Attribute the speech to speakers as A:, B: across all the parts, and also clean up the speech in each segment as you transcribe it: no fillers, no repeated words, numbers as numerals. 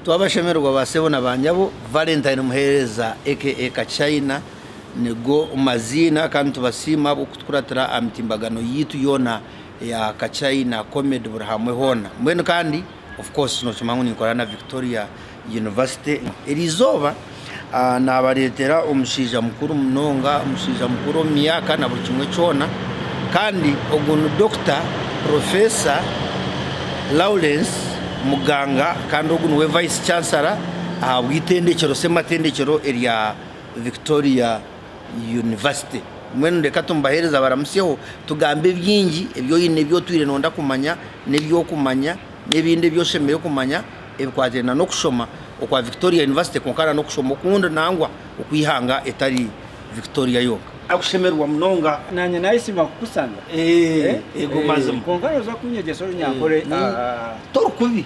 A: twabashemerwa basebona banjabo Valentine muhereza aka Kachina nego mazina kandi tubasima bukutukuratira amtimbagano yitu yona ya Kachina comedy burahamwe hona mwene kandi of course no chimanguni korana Victoria University irizoba nabaretera umushija mukuru mnonga umushija mukuru myaka na buri kimwe cyona kandi ogunu Dr. Professor Lawrence Muganga kandi ogunu we Vice Chancellor witendekero sematendekero area Victoria University mwene ndeka tumbahereza baramusyeho tugambe byingi ebyo yine byo twire nonda kumanya nebyo kumanya nebinde byoshemeye kumanya ebikwatena no kushoma okwa Victoria University konkana no kushoma okunda nangwa okwihanga etari Victoria yoka akushemerwa mnonga
B: nanye nayisima kukusanga
A: ego mazima
B: konkana zo kunyegesoro nyankore
A: torukubi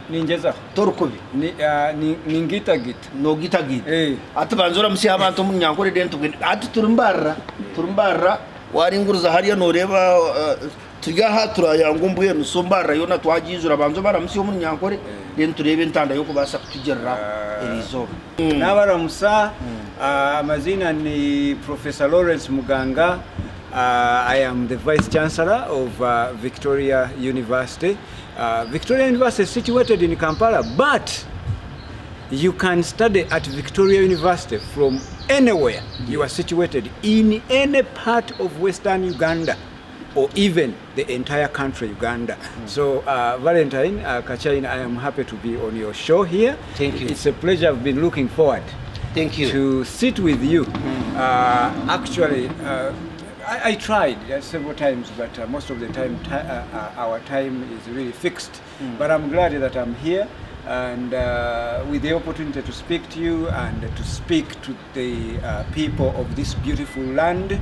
B: ninjeza
A: torukubi
B: ni ngitagita
A: no gitagita atubanzora musi abantu mu nyankore dento ati turumbara waringuruza hariya no reba tuyaha turayangumbuye nusombara yona twagizura banzo baramusi mu nyankore dento rebe ntanda yo kubasa kutugerra erizo
B: nabaramusa amazina ni Professor Lawrence Muganga. I am the Vice Chancellor of Victoria University. Victoria University is situated in Kampala, but you can study at Victoria University from anywhere. You are situated in any part of Western Uganda or even the entire country, Uganda. So, Valentine, Kachina, I am happy to be on your show here.
A: Thank you.
B: It's a pleasure. I've been looking forward.
A: Thank you.
B: To sit with you. Actually, I tried several times, but most of the time our time is really fixed. But I'm glad that I'm here and with the opportunity to speak to you and to speak to the people of this beautiful land.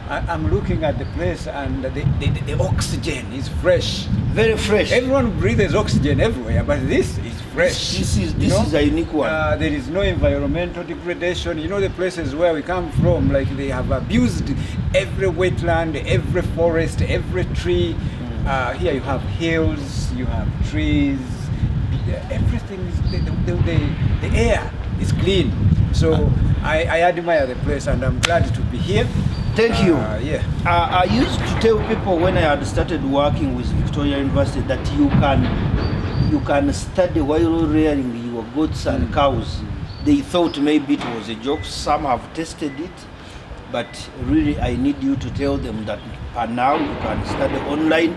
B: I'm looking at the place and the oxygen is fresh.
A: Very fresh.
B: Everyone breathes oxygen everywhere, but this is fresh.
A: This is a unique one.
B: There is no environmental degradation. You know, the places where we come from, like they have abused every wetland, every forest, every tree. Here you have hills, you have trees, everything is, the air is clean. So I admire the place and I'm glad to be here.
A: Thank you.
B: I
A: used to tell people when I had started working with Victoria University that you can study while rearing your goats and cows. They thought maybe it was a joke. Some have tested it, but really I need you to tell them that now you can study online.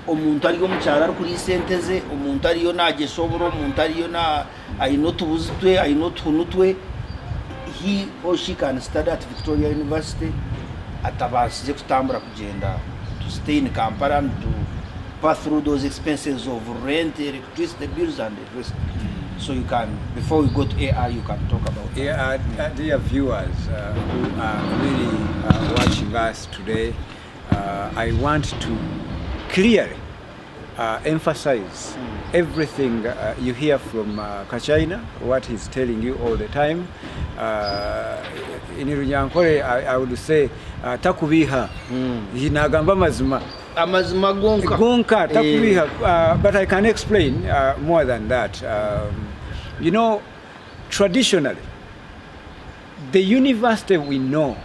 A: Omuntu ariyo mucyara kuri senteze, omuntu ariyo nagesoboro, omuntu ariyo na ayinotubuzitwe, ayinotunutwe, he or she can study at Victoria University. Atabasize kutambura kugenda to stay in Kampala and to pass through those expenses of rent, electricity bills and the rest. So you can, before we go to AI, you can talk about that.
B: Dear viewers who are really watching us today, I want to clearly emphasize everything you hear from Kachina, what he's telling you all the time. In Runyankore, I would say takubiha hinagamba mazima gonka takubiha, but I can explain more than that. You know, traditionally the university we know,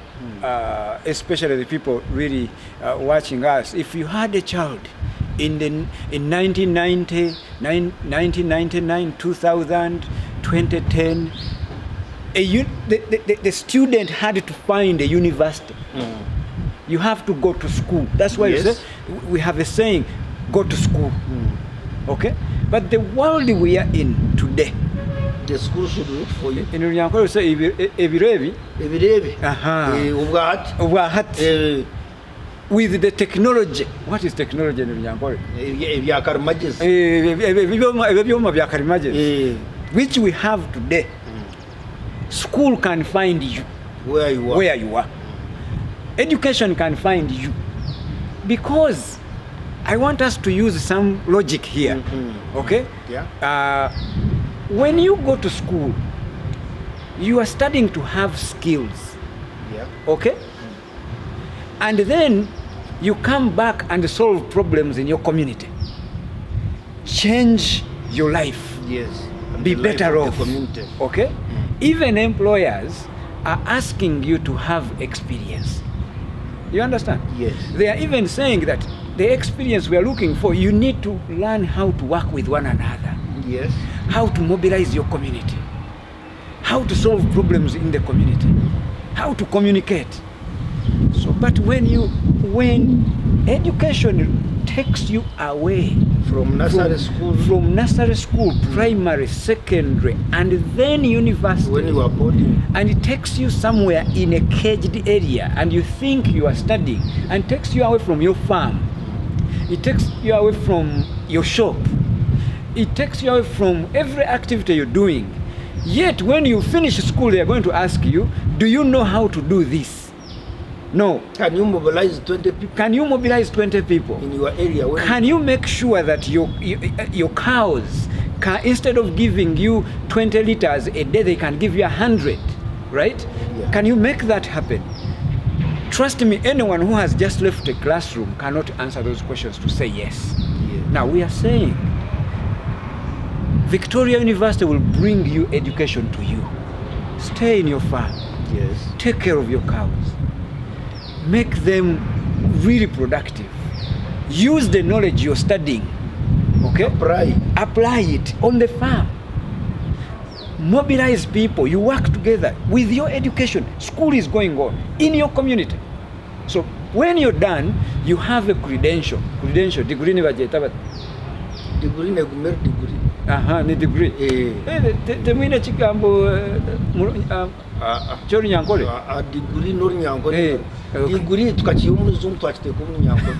B: especially the people really watching us, if you had a child in 1990, 1999, 2000, 2010, the student had to find a university. You have to go to school. That's why you say, we have a saying, go to school. Okay? But the world we are in today,
A: the school should look for you.
B: In Runyankore, we say, ebirebi. With the technology. What is technology in Runyankore? Which we have today. School can find you
A: where you are.
B: Education can find you. Because I want us to use some logic here. Okay?
A: Yeah.
B: When you go to school, you are studying to have skills.
A: Yeah.
B: Okay? And then you come back and solve problems in your community. change your life.
A: Yes. And
B: Be
A: the life
B: better
A: of
B: off.
A: the community.
B: Okay? Even employers are asking you to have experience. You understand?
A: Yes.
B: They are even saying that the experience we are looking for, you need to learn how to work with one another,
A: Yes.
B: how to mobilize your community, how to solve problems in the community, how to communicate. So, but when education takes you away
A: From nursery school.
B: from nursery school, primary, secondary, and then university,
A: When you are boarding.
B: and it takes you somewhere in a caged area, and you think you are studying, and takes you away from your farm, it takes you away from your shop, it takes you away from every activity you're doing. Yet when you finish school, they are going to ask you, do you know how to do this? No.
A: Can you mobilize 20 people
B: Can you mobilize 20 people?
A: in your area? When
B: Can you make sure that your cows, instead of giving you 20 liters a day, they can give you 100, right?
A: Yeah.
B: Can you make that happen? Trust me, anyone who has just left a classroom cannot answer those questions to say yes.
A: Yeah.
B: Now we are saying Victoria University will bring you education to you. Stay in your farm.
A: Yes.
B: Take care of your cows. Make them really productive. Use the knowledge you're studying. Okay? Apply it on the farm. Mobilize people. You work together with your education. School is going on in your community. So when you're done, you have a credential. Degree ni vajeta.
A: Degree ne gumer degree.
B: Aha, ni degree. Temwine chikambo chori nyankole.
A: Degree nori nyankole.
B: Okay.
A: Degree tukachiye umuzungu twachiteka mu nyankole.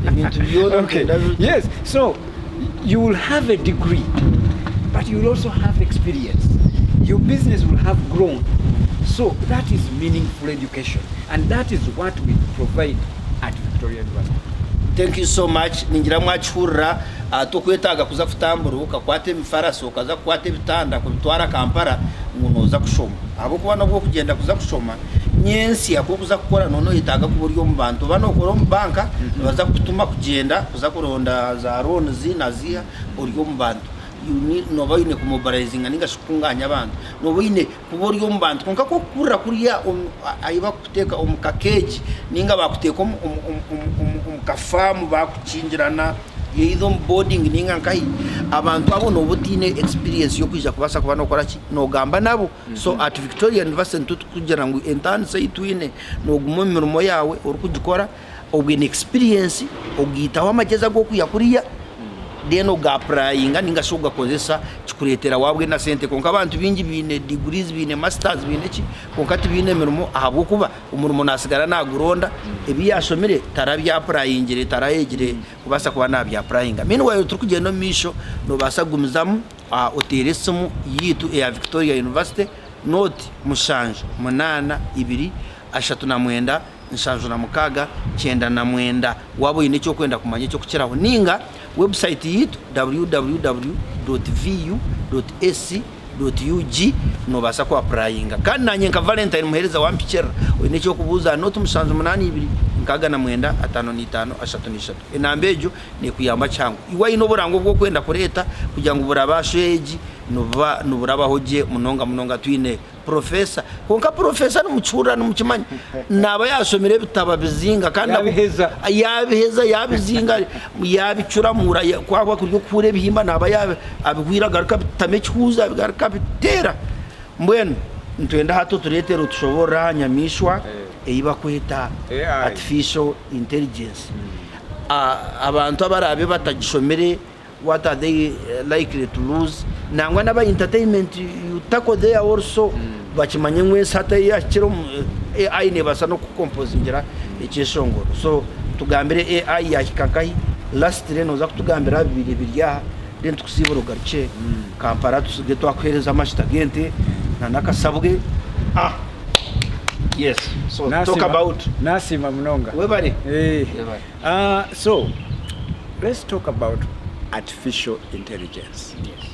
A: Ibintu byona.
B: Okay. Yes. So you will have a degree, but you will also have experience. Your business will have grown. So that is meaningful education, and that is what we provide at Victoria University.
A: Thank you so much. Ningira mwachurra tukwetaga kuza kutamburuka kwate mifarasi ukaza kwate bitanda kubitwara Kampala munoza kushoma abo kubana bwo kugenda kuza kushoma nyensi yako kuza gukora nono yitaga ku buryo mu bantu banokora mu banka baza kutuma kugenda kuza kuronda za loan zinaziya buryo mu bantu no bayine ku mobilizing ninga shukunganya abantu no bayine ku buryo mu bantu konka ko kurra kuriya ayiba kuteka umukakeji ninga bakuteka kafamu bakucingirana yizo boarding ninga nkai abantu abo no butine experience yo kwija kubasa kubana okora ki no gamba nabo so at Victoria University tukugira ngo entani sayitwine no gumo mirimo yawe uri kugikora obwine experience ogita wamageza go kuyakuriya deno gaprayinga ninga shoga kozesa chikuretera wabwe na sente konka abantu bingi bine degrees bine masters bine ki konka tibine mirimo ahabo kuba umurimo nasigara naguronda ebi yashomere tarabya aprayingire tarayegire kubasa kuba nabya aprayinga meanwhile turukugenda misho no basa gumizamu oteresumu yitu ya Victoria University note mushanje 82 3 nshanjo na mukaga 9 wabo yine cyo kwenda kumanya cyo kukiraho ninga website yitu www.vu.ac.ug no basa ko applyinga kandi nanye nka Valentine muhereza wampicera yine cyo kubuza note mushanjo 82 nkaga na 9 5 5 enambejo ne kuyamba cyangu iwa ino burango bwo kwenda kureta kugira ngo burabasheji no burabahoje munonga twine professor konka professor n'umucura n'umukimanyi naba yasomere bitaba bizinga kandi yabiheza yabizinga yabicuramura kwakwa kuryo kure bihimba naba abigwira garuka bitamechuza garuka bitera mbwenu ntwenda hato turetero tushobora nyamishwa eyiba kweta artificial intelligence abantu abarabe batagishomere what are they likely to lose nangwa naba entertainment you tackle there also bakimanye mwese hata yakiro AI ne basa no kukompozingira ekishongoro so tugambire AI yakikankahi last reno za kutugambira bibiri birya then tukusibura garche Kampala tusuge twakwereza amashitagente na nakasabwe yes so Nasima, talk about
B: Nasima Mnonga
A: webari
B: so let's talk about artificial intelligence.
A: Yes.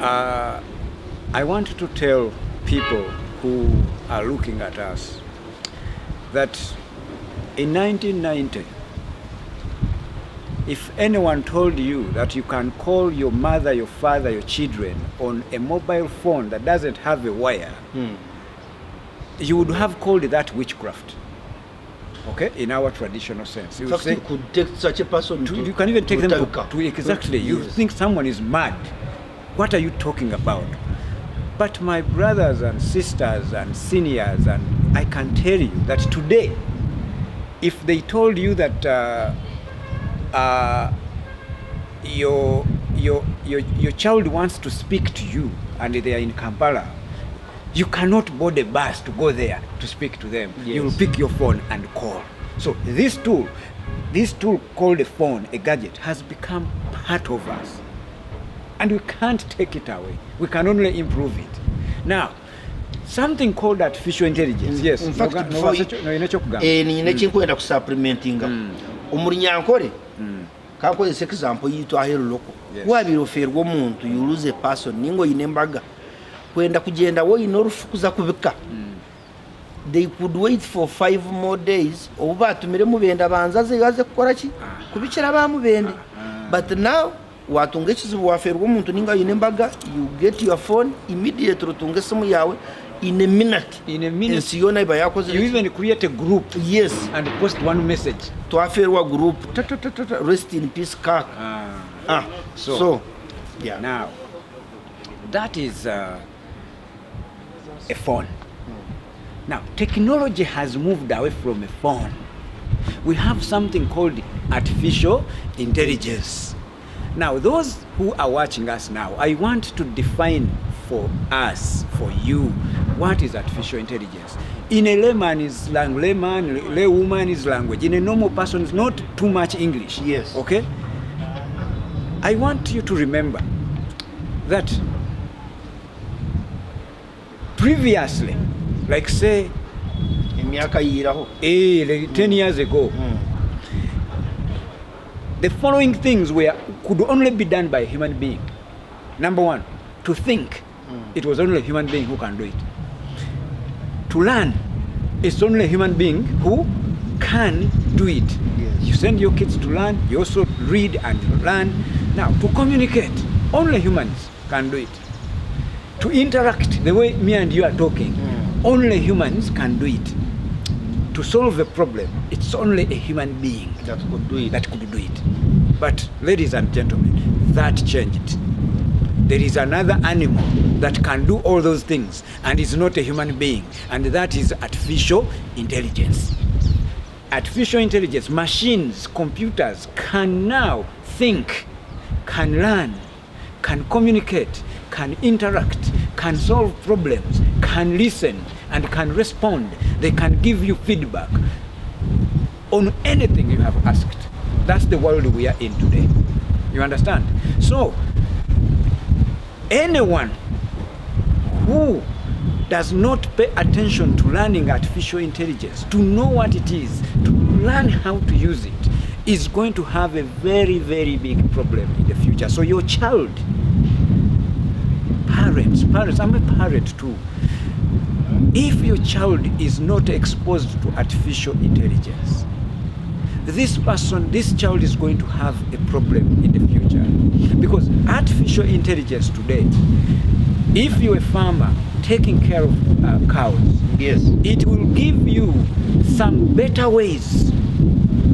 B: I want to tell people who are looking at us that in 1990, if anyone told you that you can call your mother, your father, your children on a mobile phone that doesn't have a wire, you would have called that witchcraft. Okay, in our traditional sense. You,
A: you could take such a person
B: you can even take them to exactly. You think someone is mad. What are you talking about? But my brothers and sisters and seniors, and I can tell you that today, if they told you that your child wants to speak to you and they are in Kampala, you cannot board a bus to go there to speak to them. Yes. You will pick your phone and call. So this tool called a phone, a gadget, has become part of us. And we can't take it away. We can only improve it. Now, something called artificial intelligence. Yes.
A: In fact, nina chinkwenda kusupplementinga. Umurinyankore. Kakozesa example yitu ahero loko. Wabiroferwa omuntu you lose a person ningo yinembaga. Kwenda kugenda wo inorufukuza kubika. They could wait for 5 more days. Oba atumire mubenda banzaze gaze kukora ki? Kubikira bamubende. But now watunga ekizibu waferwa omuntu ninga yinembaga, you get your phone immediately utunga simu yawe in a minute. Ensiyona iba yakoze.
B: You even create a group.
A: Yes.
B: And post one message.
A: To aferwa group. Rest in peace kaka. So yeah.
B: Now that is a phone. Now, technology has moved away from a phone. We have something called artificial intelligence. Now, those who are watching us now, I want to define for us, for you, what is artificial intelligence. In a layman's laywoman's language, in a normal person, is not too much English.
A: Yes.
B: Okay? I want you to remember that previously, like say, 10 years ago, the following things could only be done by a human being. Number one, to think, it was only a human being who can do it. To learn, it's only a human being who can do it. Yes. You send your kids to learn, you also read and learn. Now, to communicate, only humans can do it. To interact the way me and you are talking, only humans can do it. To solve a problem, it's only a human being that could do it. But ladies and gentlemen, that changed. There is another animal that can do all those things and is not a human being, and that is artificial intelligence. Artificial intelligence, machines, computers can now think, can learn, can communicate, can interact, can solve problems, can listen, and can respond. They can give you feedback on anything you have asked. That's the world we are in today. You understand? So, anyone who does not pay attention to learning artificial intelligence, to know what it is, to learn how to use it, is going to have a very, very big problem in the future. So your child, parents, I'm a parent too. If your child is not exposed to artificial intelligence, this child is going to have a problem in the future. Because artificial intelligence today, if you're a farmer taking care of cows,
A: yes,
B: it will give you some better ways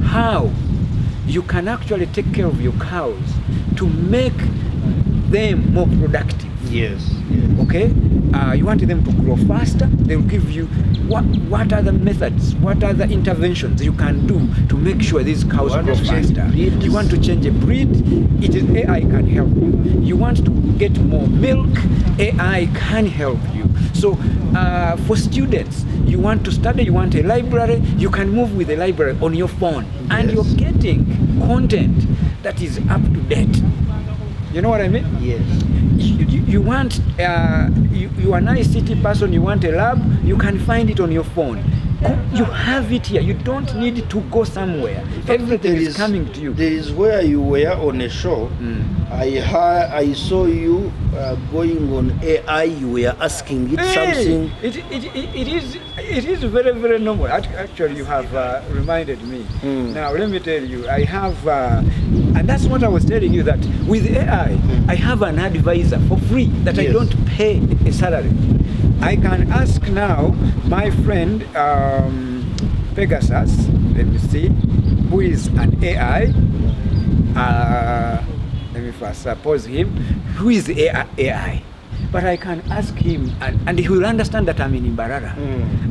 B: how you can actually take care of your cows to make them more productive.
A: Yes.
B: Okay? You want them to grow faster, they'll give you what are the methods, what are the interventions you can do to make sure these cows grow faster. You want to change a breed, AI can help you. You want to get more milk, AI can help you. So for students, you want to study, you want a library, you can move with the library on your phone. Yes. And you're getting content that is up to date. You know what I mean?
A: Yes.
B: You want, you are an ICT person, you want a lab, you can find it on your phone. You have it here. You don't need to go somewhere. Everything is coming to you.
A: There is where you were on a show. I saw you going on AI. You were asking it something.
B: It is very, very normal. Actually, you have reminded me. Now, let me tell you, I have, and that's what I was telling you, that with AI, I have an advisor for free that I don't pay a salary. I can ask now my friend Pegasus, let me see, who is an AI. Let me first suppose him, who is AI. But I can ask him, and he will understand that I'm in Imbarara.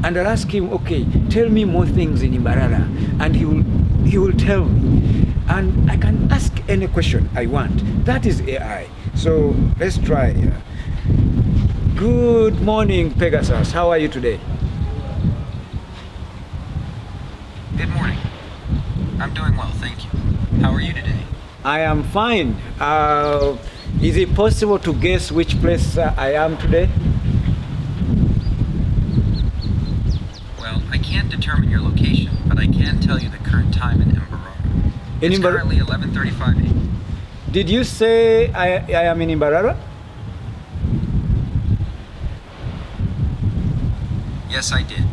B: And I'll ask him, okay, tell me more things in Imbarara. And he will tell me. And I can ask any question I want. That is AI. So let's try. Good morning, Pegasus. How are you today?
C: Good morning. I'm doing well, thank you. How are you today?
B: I am fine. Is it possible to guess which place I am today?
C: Well, I can't determine your location, but I can tell you the current time in Imbarara. It's currently 11:35 a.m.
B: Did you say I am in Imbarara?
C: Yes, I did.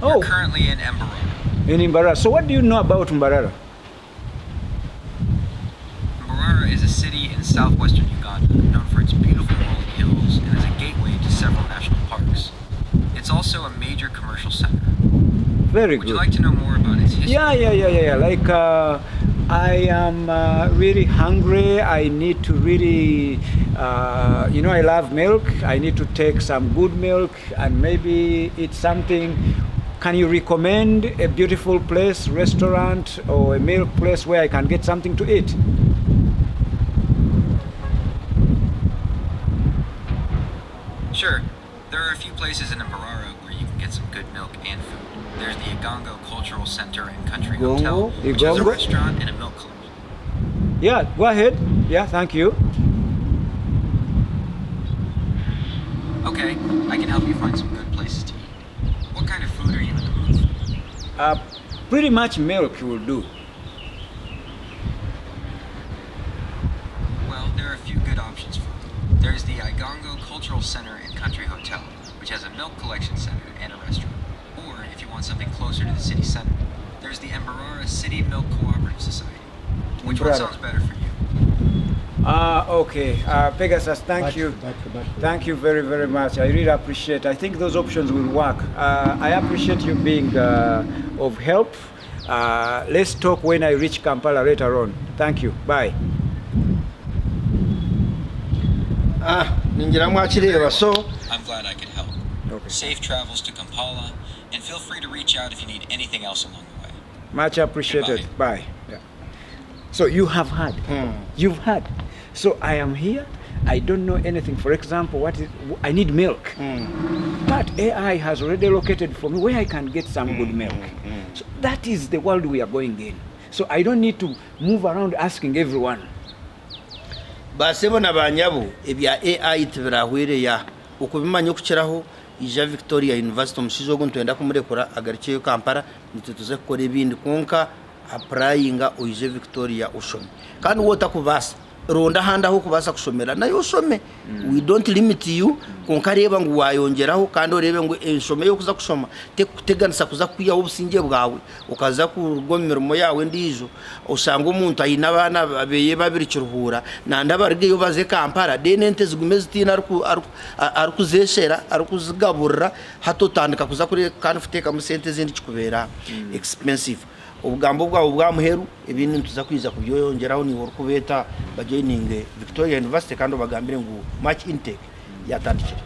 B: Oh.
C: You're currently in Imbarara.
B: In Imbarara. So what do you know about Imbarara?
C: Imbarara is a city in southwestern Uganda, known for its beautiful rolling hills and is a gateway to several national parks. It's also a major commercial center.
B: Very
C: Would
B: good.
C: you like to know more about its history?
B: Yeah. Like, I am really hungry. I need to really, I love milk. I need to take some good milk and maybe eat something. Can you recommend a beautiful place, restaurant, or a milk place where I can get something to eat?
C: Sure. There are a few places in Imbarara where you can get some good milk and food. There's the Igongo Cultural Center and Country Hotel, which has a restaurant and a milk club.
B: Yeah, go ahead. Yeah, thank you.
C: Okay, I can help you find some good places to eat. What kind of food are you in the mood for?
B: Pretty much milk will do.
C: Well, there are a few good options for you. There's the Igongo Cultural Center and Country Hotel, which has a milk collection center and a restaurant. Or, if you want something closer to the city center, there's the Imbarara City Milk Cooperative Society. Which one sounds better for you?
B: Okay. Pegasus, thank you. Thank you very, very much. I really appreciate it. I think those options will work. I appreciate you being of help. Let's talk when I reach Kampala later on. Thank you. Bye.
A: Ningira mwakireba, so
C: I'm glad I could help.
B: Okay.
C: Safe travels to Kampala, and feel free to reach out if you need anything else along the way.
B: Much appreciated.
C: Goodbye.
B: Bye. Yeah. So you have heard. You've heard. So I am here. I don't know anything. For example, I need milk. But AI has already located for me where I can get some good milk. So that is the world we are going in. So I don't need to move around asking everyone.
A: basebo nabanyabo ebya AI tibirahwereya ukubimanya okukiraho ija Victoria University omushizo ogu ntwenda kumurekura agarikiyo Kampala nitutuze kukora ebindi konka applyinga oije Victoria ushome kandi wotakubasa ronda handa ho kubasa kushomera nayo ushome. We don't limit you konka reba ngo wayongeraho kandi orebe ngo enshome yo kuza kushoma teganisa kuza kwiya obusinge bwawe ukaza kurwomirimo yawe ndijo usanga umuntu ayina abana babeye babiri kiruhura nanda barigeyo baze Kampala denente zigumeze tina arukuzeshera arukuzigaburira hatotandika kuza kuri kandi futeka mu sente zindi kikubera expensive. Ubugambo bwabo bwamuheru ibindi tuza kwiza kubyoyongeraho ni worukubeta bajoining Victoria University kandi bagambire ngo much intake yatandikira.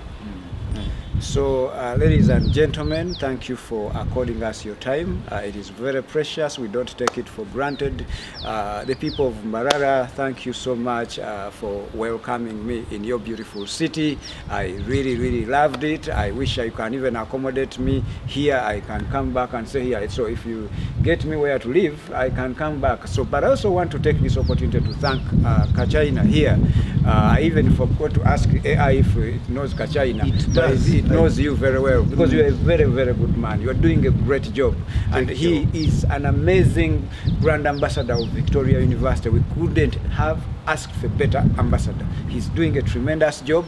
B: So, ladies and gentlemen, thank you for according us your time. It is very precious. We don't take it for granted. The people of Mbarara, thank you so much for welcoming me in your beautiful city. I really, really loved it. I wish I can even accommodate me here. I can come back and stay here. So if you get me where to live, I can come back. So, but I also want to take this opportunity to thank Kachaina here. I even forgot to ask AI if it knows Kachina. It knows you very well because you're a very, very good man. You're doing a great job. And he is an amazing brand ambassador of Victoria University. We couldn't have asked for better ambassador. He's doing a tremendous job.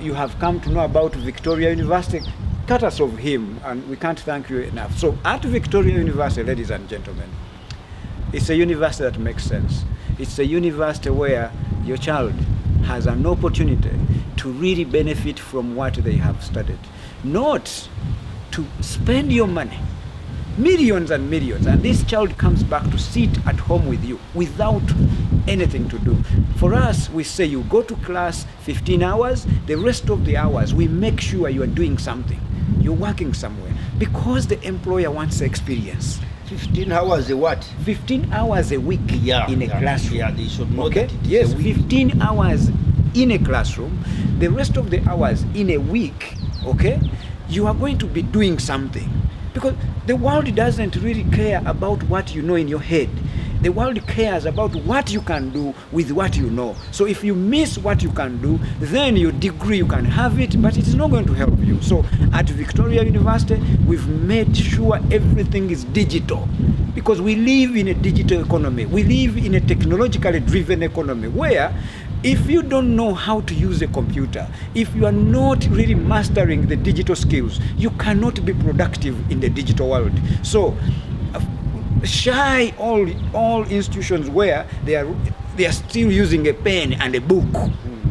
B: You have come to know about Victoria University, courtesy of him, and we can't thank you enough. So at Victoria University, ladies and gentlemen, it's a university that makes sense. It's a university where your child has an opportunity to really benefit from what they have studied, not to spend your money, millions and millions, and this child comes back to sit at home with you without anything to do. For us, we say you go to class 15 hours, the rest of the hours we make sure you are doing something, you're working somewhere, because the employer wants experience.
A: 15 hours a what?
B: 15 hours a week in a classroom.
A: Yeah, they should know
B: okay?
A: that it is
B: yes,
A: a week.
B: 15 hours in a classroom. The rest of the hours in a week, okay, you are going to be doing something. Because the world doesn't really care about what you know in your head. The world cares about what you can do with what you know. So if you miss what you can do, then your degree, you can have it, but it is not going to help you. So at Victoria University, we've made sure everything is digital, because we live in a digital economy. We live in a technologically driven economy where if you don't know how to use a computer, if you are not really mastering the digital skills, you cannot be productive in the digital world. So shy all institutions where they are still using a pen and a book.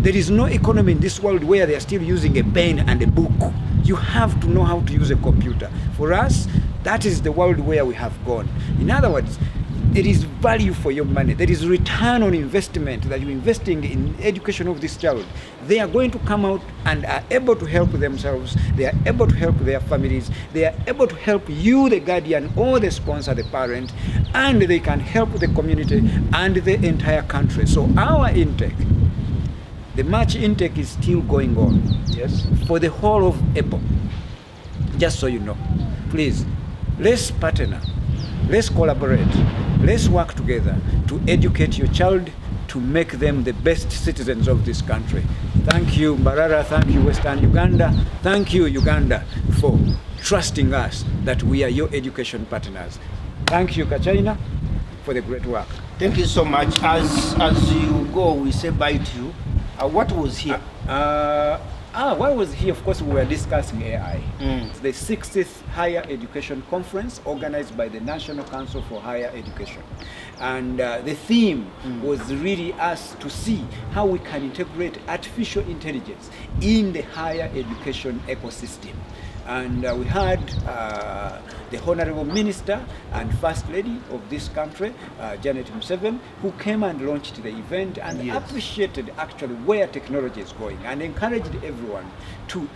B: There is no economy in this world where they are still using a pen and a book. You have to know how to use a computer. For us, that is the world where we have gone. In other words, there is value for your money. There is return on investment that you're investing in education of this child. They are going to come out and are able to help themselves. They are able to help their families. They are able to help you, the guardian, or the sponsor, the parent, and they can help the community and the entire country. So our intake, the March intake is still going on. Yes. For the whole of April. Just so you know. Please, let's partner. Let's collaborate. Let's work together to educate your child, to make them the best citizens of this country. Thank you, Mbarara. Thank you, Western Uganda. Thank you, Uganda, for trusting us that we are your education partners. Thank you, Kachina, for the great work.
A: Thank you so much. As you go, we say bye to you. What was here?
B: What was here? Of course, we were discussing AI. It's the 60th Higher Education Conference organized by the National Council for Higher Education. And the theme was really us to see how we can integrate artificial intelligence in the higher education ecosystem. And we had the Honorable Minister and First Lady of this country, Janet Museveni, who came and launched the event and appreciated actually where technology is going and encouraged everyone to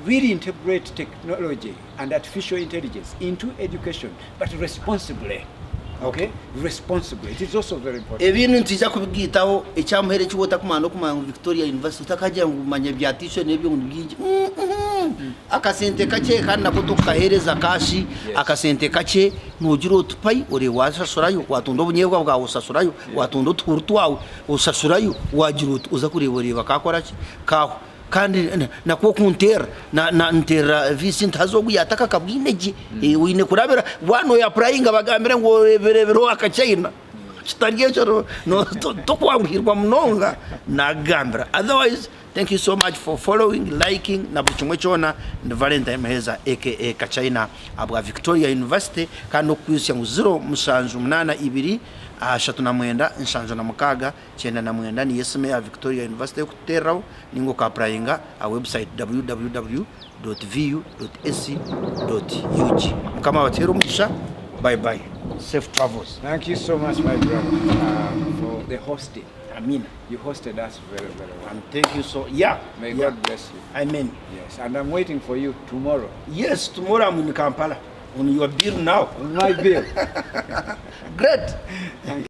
B: really integrate technology and artificial intelligence into education, but responsibly. Okay? Responsibly. It is also very important.
A: Ebintu ntija kubigitaho ecyamuhere kiwota kumana kuma Victoria University utakaje ngumanya byatisho nebyo ngibingi. Akasente kache kana kutukahereza kashi akasente kache nugira otupai ore wasasurayo watondo bunyebwa bwa usasurayo watondo turutwawe usasurayo wagira uza kureboreba kakora kaho kandi nakwo kuntera na ntera Vincent hazoguyataka kabwineje wine kurabera wano ya prayinga bagambira ngo reverebero akachina kitariye cyo no tokwangirwa mnonga nagambira. Otherwise, thank you so much for following, liking na buchumwe chona na Valentine Maheza aka Kachina abwa Victoria University kandi kwisi ngo 0782 ashatu na mwenda inshanjo na mukaga cyenda na mwenda ni yesime ya Victoria University yo kuteraho ningo ka prayinga a website www.vu.ac.ug. Mukama batero mugisha. Bye bye. Safe travels.
B: Thank you so much, my brother, for the hosting.
A: Amen.
B: You hosted us very, very well.
A: And thank you so. Yeah.
B: May God bless you.
A: Amen.
B: Yes, and I'm waiting for you tomorrow.
A: Yes, tomorrow I'm in Kampala on your bill now.
B: On my bill.
A: Great.
B: Thank you.